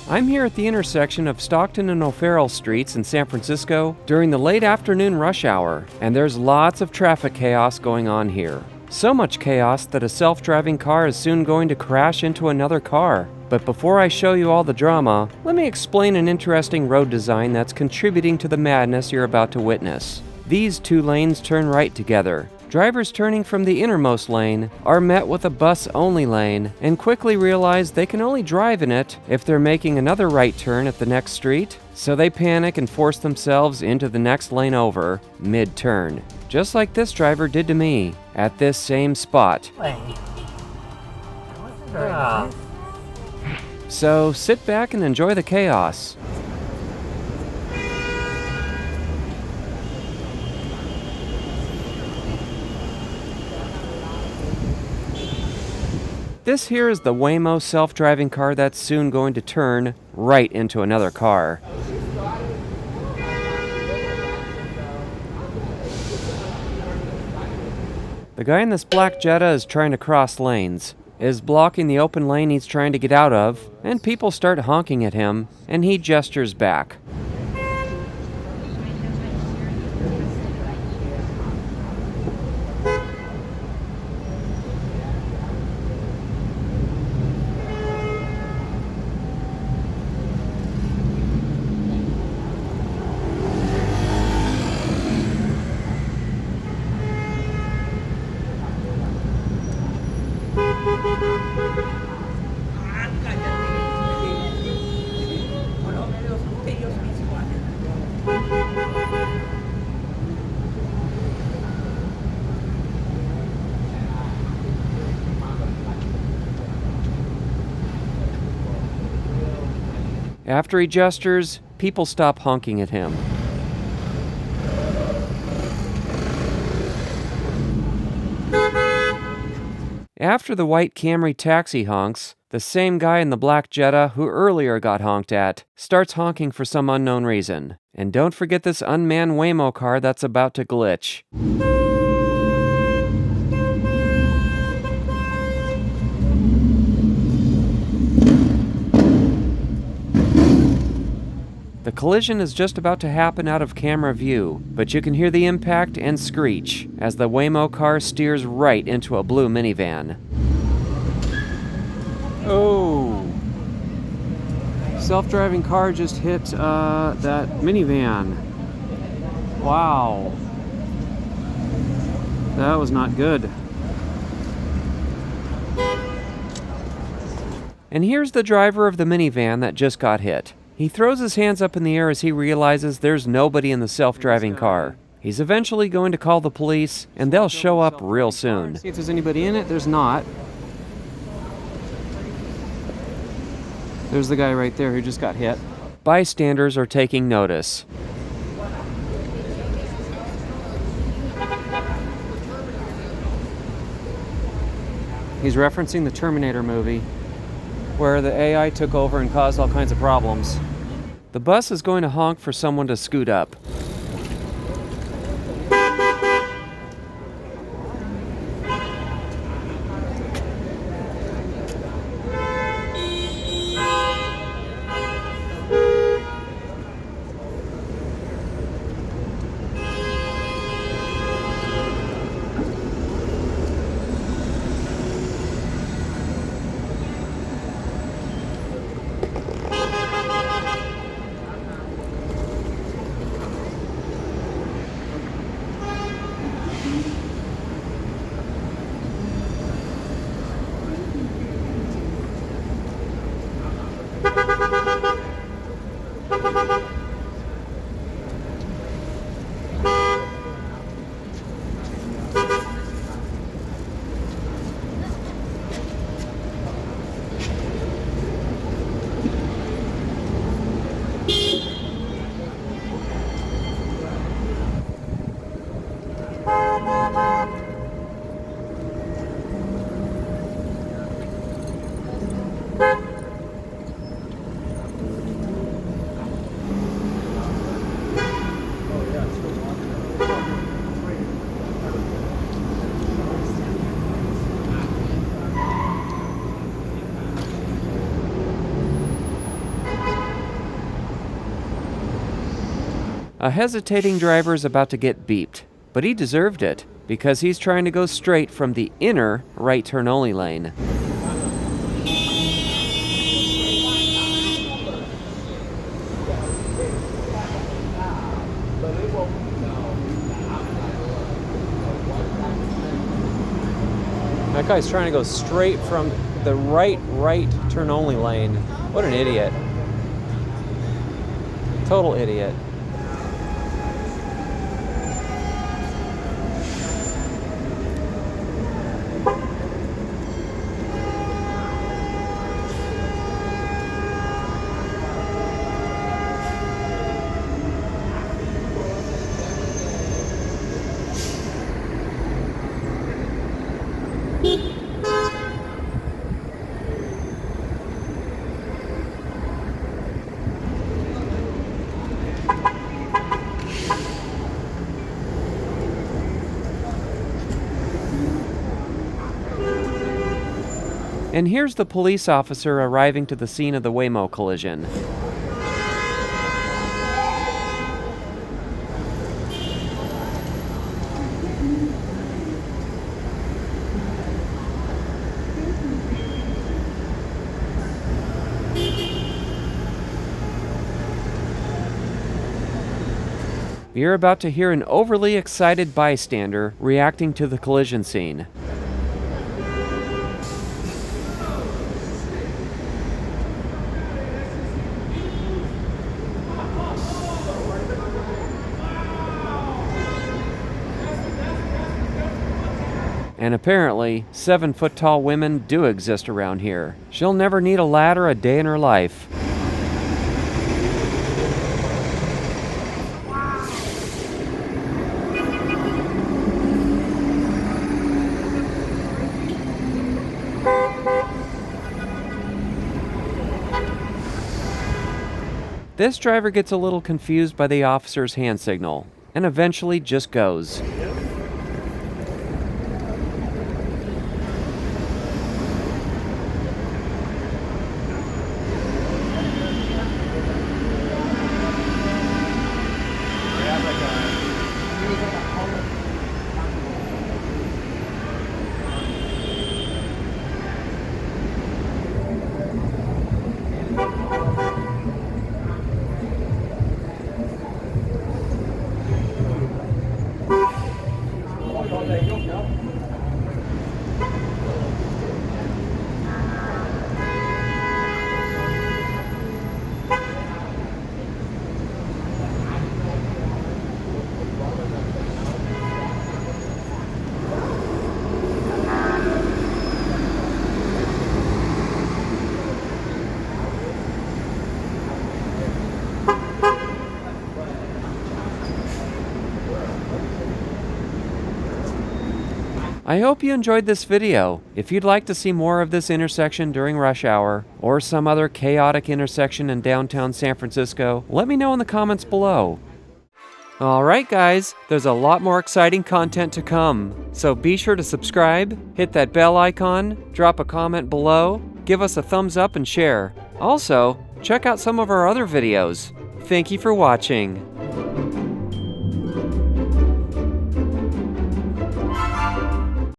I'm here at the intersection of Stockton and O'Farrell Streets in San Francisco during the late afternoon rush hour, and there's lots of traffic chaos going on here. So much chaos that a self-driving car is soon going to crash into another car. But before I show you all the drama, let me explain an interesting road design that's contributing to the madness you're about to witness. These two lanes turn right together. Drivers turning from the innermost lane are met with a bus-only lane and quickly realize they can only drive in it if they're making another right turn at the next street, so they panic and force themselves into the next lane over, mid-turn. Just like this driver did to me, at this same spot. So sit back and enjoy the chaos. This here is the Waymo self-driving car that's soon going to turn right into another car. The guy in this black Jetta is trying to cross lanes, is blocking the open lane he's trying to get out of, and people start honking at him, and he gestures back. After he gestures, people stop honking at him. After the white Camry taxi honks, the same guy in the black Jetta who earlier got honked at starts honking for some unknown reason. And don't forget this unmanned Waymo car that's about to glitch. The collision is just about to happen out of camera view, but you can hear the impact and screech as the Waymo car steers right into a blue minivan. Oh! Self-driving car just hit that minivan. Wow. That was not good. And here's the driver of the minivan that just got hit. He throws his hands up in the air as he realizes there's nobody in the self-driving car. He's eventually going to call the police, and they'll show up real soon. See if there's anybody in it. There's not. There's the guy right there who just got hit. Bystanders are taking notice. He's referencing the Terminator movie, where the AI took over and caused all kinds of problems. The bus is going to honk for someone to scoot up. A hesitating driver is about to get beeped, but he deserved it because he's trying to go straight from the inner right turn only lane. That guy's trying to go straight from the right turn only lane. What an idiot. Total idiot. And here's the police officer arriving to the scene of the Waymo collision. You're about to hear an overly excited bystander reacting to the collision scene. And apparently, 7-foot-tall women do exist around here. She'll never need a ladder a day in her life. This driver gets a little confused by the officer's hand signal, and eventually just goes. I hope you enjoyed this video. If you'd like to see more of this intersection during rush hour, or some other chaotic intersection in downtown San Francisco, let me know in the comments below. Alright guys, there's a lot more exciting content to come, so be sure to subscribe, hit that bell icon, drop a comment below, give us a thumbs up and share. Also, check out some of our other videos. Thank you for watching.